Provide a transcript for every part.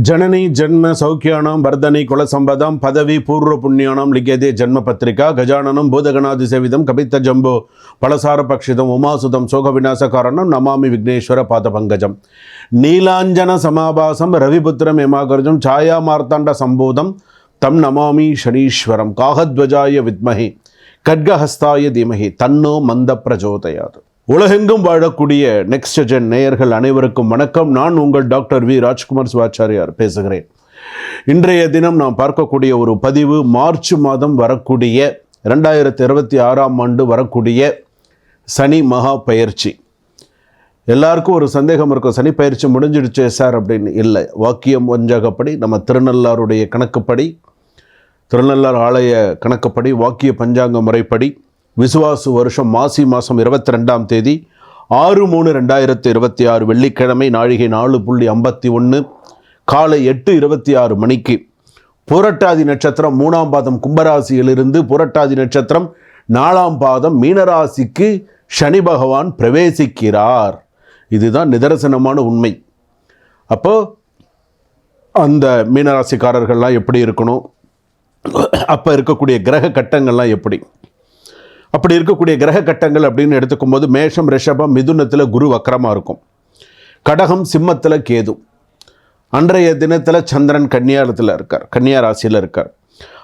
जननी जन्म सौख्यानां वर्धनी कुलसंपदां पदवी पूर्व पुण्यानां लिख्यते जन्म पत्रिका गजाननं भूतगणादिसेवितं कपित्थजम्बो फलसारपक्षितम् उमासुतं शोकविनाशकारणं नमामि विघ्नेश्वर पादपङ्कजं नीलाञ्जन समाभासं रविपुत्रं यमागर्जं छायामार्ताण्ड सम्भूतं तं नमामि शनीश्वरं काहध्वजाय विद्महे खड्गहस्ताय धीमहि तन्नो मन्द प्रचोदयात्. உலகெங்கும் வாழக்கூடிய நெக்ஸ்ட் ஜென் நேயர்கள் அனைவருக்கும் வணக்கம். நான் உங்கள் டாக்டர் வி ராஜ்குமார் சிவாச்சாரியார் பேசுகிறேன். இன்றைய தினம் நாம் பார்க்கக்கூடிய ஒரு பதிவு மார்ச் மாதம் வரக்கூடிய 2026 வரக்கூடிய சனி மகா பயிற்சி. எல்லாருக்கும் ஒரு சந்தேகம் இருக்கும், சனி பயிற்சி முடிஞ்சிடுச்சு சார் அப்படின்னு. இல்லை, வாக்கியம் வஞ்சகப்படி நம்ம திருநள்ளாருடைய கணக்குப்படி, திருநள்ளார் ஆலய கணக்குப்படி, வாக்கிய பஞ்சாங்க முறைப்படி விசுவாசு வருஷம் மாசி மாதம் 22ஆம் தேதி 6/3/2026 வெள்ளிக்கிழமை நாழிகை 4:51 காலை 8:26 மணிக்கு புரட்டாதி நட்சத்திரம் 3ஆம் பாதம் கும்பராசியிலிருந்து புரட்டாதி நட்சத்திரம் 4ஆம் பாதம் மீனராசிக்கு சனி பகவான் பிரவேசிக்கிறார். இதுதான் நிதர்சனமான உண்மை. அப்போ அந்த மீனராசிக்காரர்கள்லாம் எப்படி இருக்கணும், அப்போ இருக்கக்கூடிய கிரக கட்டங்கள்லாம் எப்படி, அப்படி இருக்கக்கூடிய கிரக கட்டங்கள் அப்படின்னு எடுத்துக்கும் போது மேஷம் ரிஷபம் மிதுனத்தில் குரு வக்கரமாக இருக்கும், கடகம் சிம்மத்தில் கேது, அன்றைய தினத்தில் சந்திரன் கன்னியாரத்தில் இருக்கார், கன்னியா ராசியில் இருக்கார்.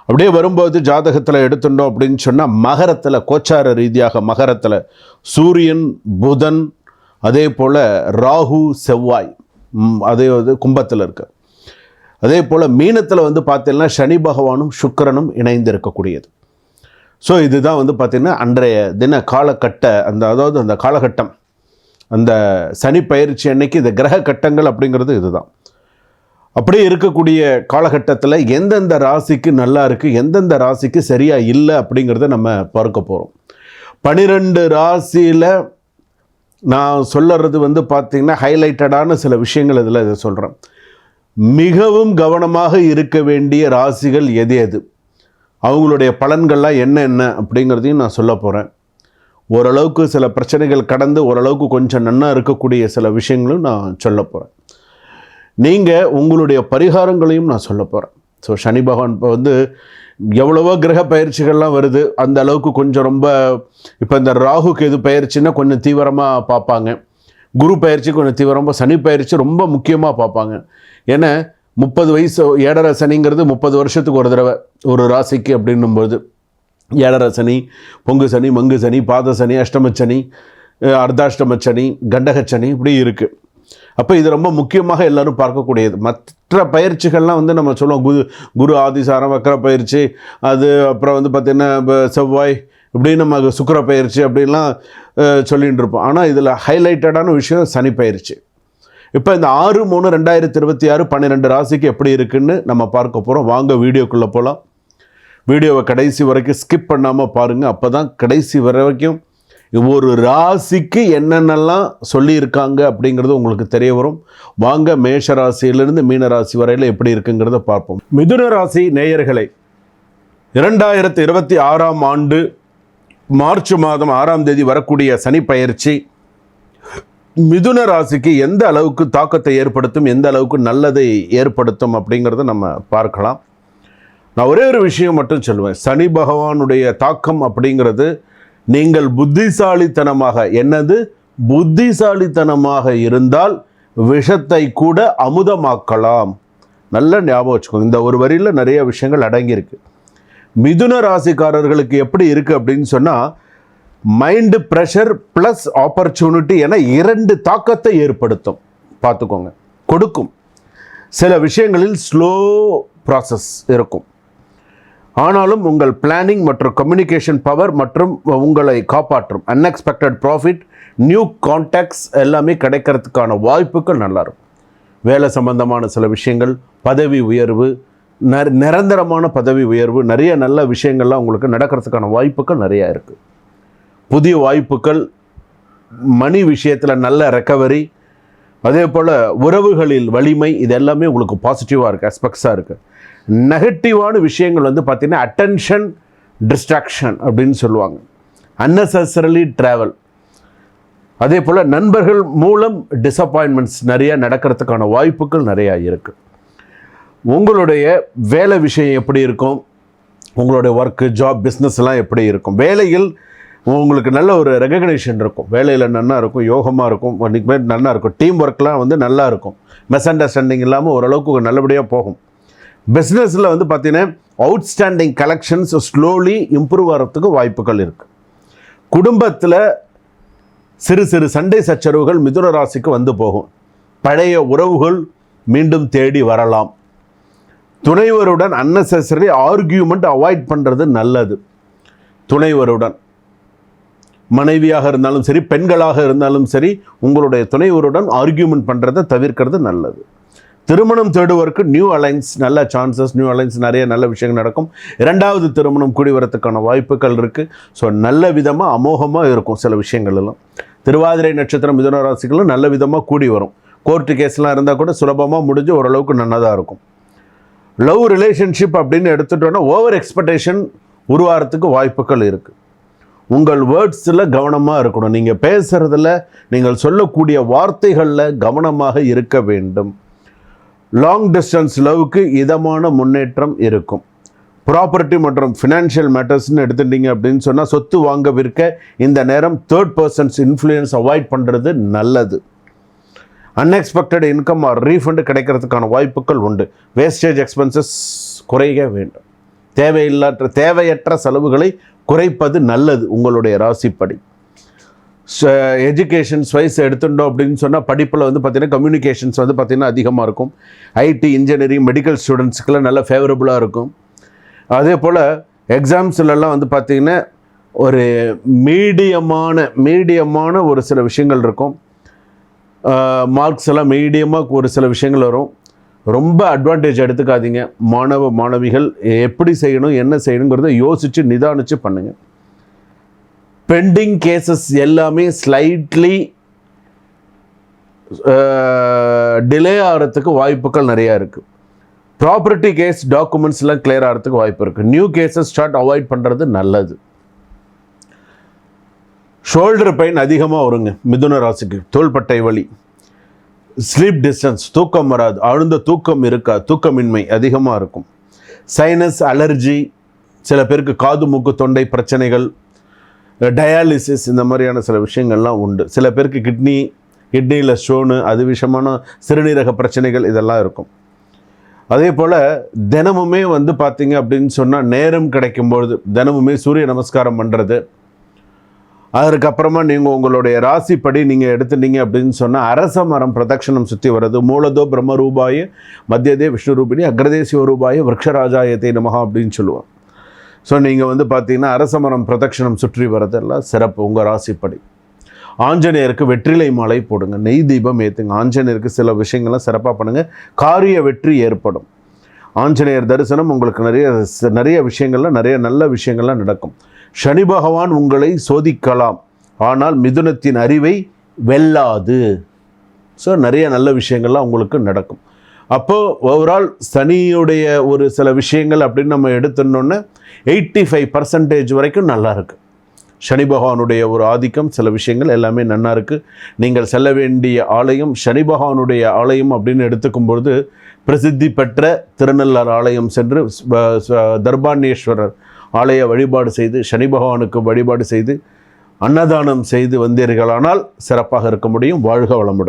அப்படியே வரும்போது ஜாதகத்தில் எடுத்துட்டோம் அப்படின்னு சொன்னால் மகரத்தில் கோச்சார ரீதியாக மகரத்தில் சூரியன் புதன் அதே போல் ராகு செவ்வாய் அதே கும்பத்தில் இருக்கார். அதே போல் மீனத்தில் பார்த்தீங்கன்னா சனி பகவானும் சுக்கிரனும் இணைந்து இருக்கக்கூடியது. ஸோ இதுதான் பார்த்திங்கன்னா அன்றைய தின காலகட்ட அந்த காலகட்டம், அந்த சனி பயிற்சி அன்னைக்கு இந்த கிரக கட்டங்கள் அப்படிங்கிறது இதுதான். அப்படியே இருக்கக்கூடிய காலகட்டத்தில் எந்தெந்த ராசிக்கு நல்லா இருக்குது, எந்தெந்த ராசிக்கு சரியாக இல்லை அப்படிங்கிறத நம்ம பார்க்க போகிறோம். 12 ராசியில் நான் சொல்லுறது பார்த்திங்கன்னா ஹைலைட்டடான சில விஷயங்கள் இதில் இதை சொல்கிறேன். மிகவும் கவனமாக இருக்க வேண்டிய ராசிகள் எது எது, அவங்களுடைய பலன்கள்லாம் என்ன அப்படிங்கிறதையும் நான் சொல்ல போகிறேன். ஓரளவுக்கு சில பிரச்சனைகள் கடந்து ஓரளவுக்கு கொஞ்சம் நன்னா இருக்கக்கூடிய சில விஷயங்களும் நான் சொல்ல போகிறேன். நீங்கள் உங்களுடைய பரிகாரங்களையும் நான் சொல்ல போகிறேன். ஸோ சனி பகவான் இப்போ எவ்வளவோ கிரக பயிற்சிகள்லாம் வருது, அந்த அளவுக்கு கொஞ்சம் ரொம்ப இப்போ இந்த ராகு கேது பயிற்சின்னா கொஞ்சம் தீவிரமாக பார்ப்பாங்க, குரு பயிற்சி கொஞ்சம் தீவிரமாக, சனி பயிற்சி ரொம்ப முக்கியமாக பார்ப்பாங்க. ஏன்னா 30 வயசு ஏழரை சனிங்கிறது 30 வருஷத்துக்கு ஒரு தடவை ஒரு ராசிக்கு அப்படின்னும்போது ஏழரை சனி, பொங்கு சனி, மங்கு சனி, பாத சனி, அஷ்டம சனி, அர்த்தாஷ்டம சனி, கண்டக சனி இப்படி இருக்குது. அப்போ இது ரொம்ப முக்கியமாக எல்லோரும் பார்க்கக்கூடியது. மற்ற பயிற்சிகள்லாம் நம்ம சொல்லுவோம், குரு ஆதிசாரம் வக்கர பயிற்சி, அது அப்புறம் பார்த்திங்கன்னா செவ்வாய் இப்படி நம்ம சுக்கிர பயிற்சி அப்படின்லாம் சொல்லிகிட்டு இருப்போம். ஆனால் இதில் ஹைலைட்டடான விஷயம் சனி பயிற்சி. இப்போ இந்த 6/3/2026 12 ராசிக்கு எப்படி இருக்குன்னு நம்ம பார்க்க போகிறோம். வாங்க வீடியோக்குள்ளே போகலாம். வீடியோவை கடைசி வரைக்கும் ஸ்கிப் பண்ணாமல் பாருங்கள். அப்போ தான் கடைசி வரைக்கும் ஒரு ராசிக்கு என்னென்னலாம் சொல்லியிருக்காங்க அப்படிங்கிறது உங்களுக்கு தெரிய வரும். வாங்க மேஷ ராசியிலிருந்து மீன ராசி வரையில் எப்படி இருக்குங்கிறத பார்ப்போம். மிதுன ராசி நேயர்களை, 2026 மார்ச் மாதம் 6ஆம் தேதி வரக்கூடிய சனி பயிற்சி மிதுன ராசிக்கு எந்த அளவுக்கு தாக்கத்தை ஏற்படுத்தும், எந்த அளவுக்கு நல்லதை ஏற்படுத்தும் அப்படிங்கிறத நம்ம பார்க்கலாம். நான் ஒரே ஒரு விஷயம் மட்டும் சொல்லுவேன். சனி பகவானுடைய தாக்கம் அப்படிங்கிறது நீங்கள் புத்திசாலித்தனமாக இருந்தால் விஷத்தை கூட அமுதமாக்கலாம். நல்ல ஞாபகம் வச்சுக்கோங்க. இந்த ஒரு வரியில் நிறைய விஷயங்கள் அடங்கியிருக்கு. மிதுன ராசிக்காரர்களுக்கு எப்படி இருக்குது அப்படின்னு சொன்னால் மைண்டு ப்ரெஷர் ப்ளஸ் ஆப்பர்ச்சுனிட்டி என 2 தாக்கத்தை ஏற்படுத்தும். பார்த்துக்கோங்க, கொடுக்கும். சில விஷயங்களில் ஸ்லோ ப்ராசஸ் இருக்கும், ஆனாலும் உங்கள் பிளானிங் மற்றும் கம்யூனிகேஷன் பவர் மற்றும் உங்களை காப்பாற்றும் அன்எக்ஸ்பெக்டட் ப்ராஃபிட், நியூ கான்டாக்ட்ஸ் எல்லாமே கிடைக்கிறதுக்கான வாய்ப்புகள் நல்லாயிருக்கும். வேலை சம்பந்தமான சில விஷயங்கள், பதவி உயர்வு, நிரந்தரமான பதவி உயர்வு, நிறைய நல்ல விஷயங்கள்லாம் உங்களுக்கு நடக்கிறதுக்கான வாய்ப்புகள் நிறையா இருக்குது. புதிய வாய்ப்புகள், மணி விஷயத்தில் நல்ல ரெக்கவரி, அதே போல் உறவுகளில் வலிமை, இது எல்லாமே உங்களுக்கு பாசிட்டிவாக இருக்குது, அஸ்பெக்ட்ஸாக இருக்குது. நெகட்டிவான விஷயங்கள் பார்த்திங்கன்னா அட்டென்ஷன் டிஸ்ட்ராக்ஷன் அப்படின்னு சொல்லுவாங்க, அன்னெசரிலி ட்ராவல், அதே போல் நண்பர்கள் மூலம் டிசப்பாயின்மெண்ட்ஸ் நிறையா நடக்கிறதுக்கான வாய்ப்புகள் நிறையா இருக்குது. உங்களுடைய வேலை விஷயம் எப்படி இருக்கும், உங்களுடைய ஒர்க்கு ஜாப் பிஸ்னஸ்லாம் எப்படி இருக்கும், வேலையில் உங்களுக்கு நல்ல ஒரு ரெகக்னேஷன் இருக்கும், வேலையில் நல்லா இருக்கும், யோகமாக இருக்கும், அன்றைக்கு நல்லா இருக்கும், டீம் ஒர்க்லாம் வந்து நல்லா இருக்கும், மிஸ் அண்டர்ஸ்டாண்டிங் இல்லாமல் ஓரளவுக்கு நல்லபடியாக போகும். பிஸ்னஸில் வந்து பார்த்திங்கன்னா அவுட்ஸ்டாண்டிங் கலெக்ஷன்ஸ் ஸ்லோலி இம்ப்ரூவ் ஆகிறதுக்கு வாய்ப்புகள் இருக்குது. குடும்பத்தில் சிறு சிறு சண்டை சச்சரவுகள் மிதுன ராசிக்கு வந்து போகும். பழைய உறவுகள் மீண்டும் தேடி வரலாம். துணைவருடன் அன்னெசரி ஆர்கியூமெண்ட் அவாய்ட் பண்ணுறது நல்லது. துணைவருடன் மனைவியாக இருந்தாலும் சரி, பெண்களாக இருந்தாலும் சரி, உங்களுடைய துணைவருடன் ஆர்கியூமெண்ட் பண்ணுறதை தவிர்க்கிறது நல்லது. திருமணம் தேடுவதற்கு நியூ அலைன்ஸ் நல்ல சான்சஸ், நியூ அலைன்ஸ் நிறைய நல்ல விஷயங்கள் நடக்கும். இரண்டாவது திருமணம் கூடி வரத்துக்கான வாய்ப்புகள் இருக்குது. ஸோ நல்ல விதமாக அமோகமாக இருக்கும் சில விஷயங்கள் எல்லாம். திருவாதிரை நட்சத்திரம் மிதுன ராசிகளும் நல்ல விதமாக கூடி வரும். கோர்ட்டு கேஸ்லாம் இருந்தால் கூட சுலபமாக முடிஞ்சு ஓரளவுக்கு நன்னதாக இருக்கும். லவ் ரிலேஷன்ஷிப் அப்படின்னு எடுத்துட்டோன்னா ஓவர் எக்ஸ்பெக்டேஷன் உருவாகிறதுக்கு வாய்ப்புகள் இருக்குது. உங்கள் வேர்ட்ஸில் கவனமாக இருக்கணும். நீங்கள் பேசுகிறதுல, நீங்கள் சொல்லக்கூடிய வார்த்தைகளில் கவனமாக இருக்க வேண்டும். லாங் டிஸ்டன்ஸ் லவ்வுக்கு இதமான முன்னேற்றம் இருக்கும். ப்ராப்பர்ட்டி மற்றும் ஃபினான்ஷியல் மேட்டர்ஸ்ன்னு எடுத்துட்டீங்க அப்படின்னு சொன்னால் சொத்து வாங்க விற்க இந்த நேரம் தேர்ட் பர்சன்ஸ் இன்ஃப்ளூயன்ஸ் அவாய்ட் பண்ணுறது நல்லது. அன்எக்ஸ்பெக்டட் இன்கம் ஆர் ரீஃபண்டு கிடைக்கிறதுக்கான வாய்ப்புகள் உண்டு. வேஸ்டேஜ் எக்ஸ்பென்சஸ் குறைய வேண்டும். தேவையற்ற செலவுகளை குறைப்பது நல்லது உங்களுடைய ராசிப்படி. எஜுகேஷன்ஸ் வைஸ் எடுத்துட்டோம் அப்படின்னு சொன்னால் படிப்பில் வந்து பார்த்திங்கன்னா கம்யூனிகேஷன்ஸ் வந்து பார்த்திங்கன்னா அதிகமாக இருக்கும். ஐடி, இன்ஜினியரிங், மெடிக்கல் ஸ்டூடெண்ட்ஸுக்கெல்லாம் நல்ல ஃபேவரபுளாக இருக்கும். அதே போல் எக்ஸாம்ஸ்லலாம் வந்து பார்த்திங்கன்னா ஒரு மீடியமான ஒரு சில விஷயங்கள் இருக்கும். மார்க்ஸ் எல்லாம் மீடியமாக ஒரு சில விஷயங்கள் வரும். ரொம்ப அட்வான்டேஜ் எடுத்துக்காதீங்க. மாணவிகள் எப்படி செய்யணும், என்ன செய்யணுங்கிறத யோசித்து நிதானித்து பண்ணுங்கள். பெண்டிங் கேசஸ் எல்லாமே ஸ்லைட்லி டிலே ஆகிறதுக்கு வாய்ப்புகள் நிறையா இருக்குது. ப்ராப்பர்ட்டி கேஸ் டாக்குமெண்ட்ஸ்லாம் கிளியர் ஆகிறதுக்கு வாய்ப்பு இருக்குது. நியூ கேசஸ் ஸ்டார்ட் அவாய்ட் பண்ணுறது நல்லது. ஷோல்டர் பெயின் அதிகமாக வருங்க மிதுன ராசிக்கு. தோள்பட்டை வலி, ஸ்லீப் டிஸ்டன்ஸ், தூக்கம் வராது, ஆழ்ந்த தூக்கம் இருக்காது, தூக்கமின்மை அதிகமாக இருக்கும். சைனஸ் அலர்ஜி, சில பேருக்கு காது மூக்கு தொண்டை பிரச்சனைகள், டயாலிசிஸ், இந்த மாதிரியான சில விஷயங்கள்லாம் உண்டு. சில பேருக்கு கிட்னியில் ஸ்டோனு, அது விஷயமான சிறுநீரக பிரச்சனைகள் இதெல்லாம் இருக்கும். அதே போல் தினமுமே வந்து பார்த்திங்க அப்படின்னு சொன்னால் நேரம் கிடைக்கும்பொழுது தினமுமே சூரிய நமஸ்காரம் பண்ணுறது. அதுக்கப்புறமா நீங்கள் உங்களுடைய ராசிப்படி நீங்கள் எடுத்துட்டீங்க அப்படின்னு சொன்னால் அரச மரம் பிரதட்சணம் சுற்றி வர்றது. மூலதோ பிரம்மரூபாய, மத்தியதே விஷ்ணு ரூபிணி, அக்ரதே சிவரூபாய, விரக்ஷராஜாயத்தை நமஹா அப்படின்னு சொல்லுவோம். ஸோ நீங்கள் வந்து பார்த்தீங்கன்னா அரச மரம் பிரதட்சணம் சுற்றி வரதெல்லாம் சிறப்பு உங்கள் ராசிப்படி. ஆஞ்சநேயருக்கு வெற்றிலை மாலை போடுங்க, நெய் தீபம் ஏற்றுங்க. ஆஞ்சநேயருக்கு சில விஷயங்கள்லாம் சிறப்பாக பண்ணுங்கள், காரிய வெற்றி ஏற்படும். ஆஞ்சநேயர் தரிசனம் உங்களுக்கு நிறைய விஷயங்கள்லாம் நிறைய நல்ல விஷயங்கள்லாம் நடக்கும். சனி பகவான் உங்களை சோதிக்கலாம், ஆனால் மிதுனத்தின் அறிவை வெல்லாது. ஸோ நிறைய நல்ல விஷயங்கள்லாம் உங்களுக்கு நடக்கும். அப்போது ஓவரால் சனியுடைய ஒரு சில விஷயங்கள் அப்படின்னு நம்ம எடுத்துனோன்னே 85% வரைக்கும் நல்லா இருக்குது. சனி பகவானுடைய ஒரு ஆதிக்கம், சில விஷயங்கள் எல்லாமே நல்லா இருக்குது. நீங்கள் செல்ல வேண்டிய ஆலயம் சனி பகவானுடைய ஆலயம் அப்படின்னு எடுத்துக்கும்பொழுது பிரசித்தி பெற்ற திருநள்ளார் ஆலயம் சென்று தர்பாணேஸ்வரர் ஆலய வழிபாடு செய்து, சனி பகவானுக்கு வழிபாடு செய்து, அன்னதானம் செய்து வந்தீர்களானால் சிறப்பாக இருக்க முடியும். வாழ்க வளமுடன்.